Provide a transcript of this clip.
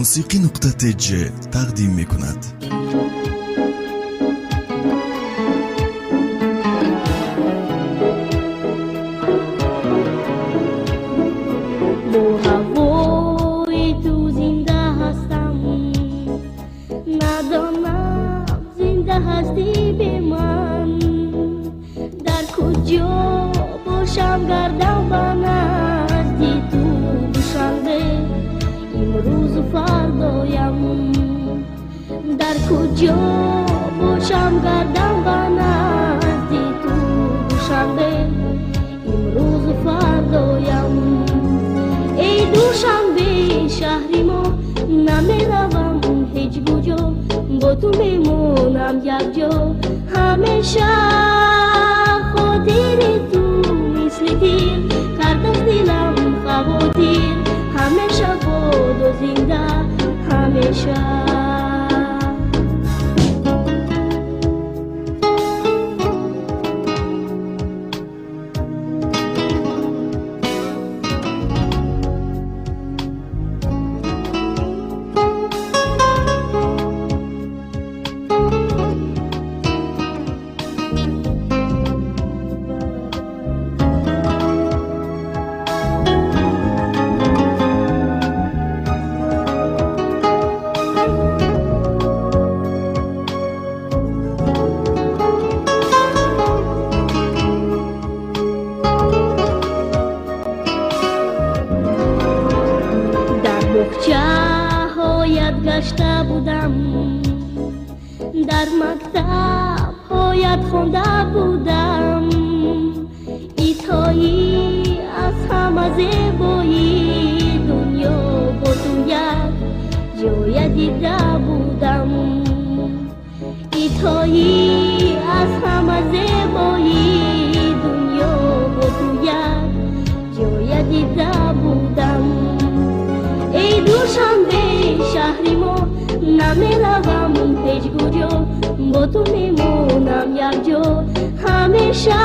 موسیقی.tj تقدیم می کند. با هوای تو زنده هستم، ندانم زنده هستی به من. در کجا باشم گردم به نزدی تو دوشنبه، امروز و فردایم. در کجا باشم گردم به نزدی تو دوشنبه، امروز و فردایم. ای دوشنبه شهری ما، نمیروم هیچ کجا، با تو میمونم یک جا. همیشه خاطر تو مثل تیر کرده از دلم خواطر، همیشه باد و زنده همیشه. هایت گشته بودم، در مکتب هایت خونده بودم. ایتایی از همه زیبایی دنیا با تو یک جای دیده بودم. ایتایی از همه زیبایی دنیا با تو یک جای دیده بودم. ای دوشنبه شهری ما، نمیروم هیچ کجا، با تو میمونم یک جا همیشه.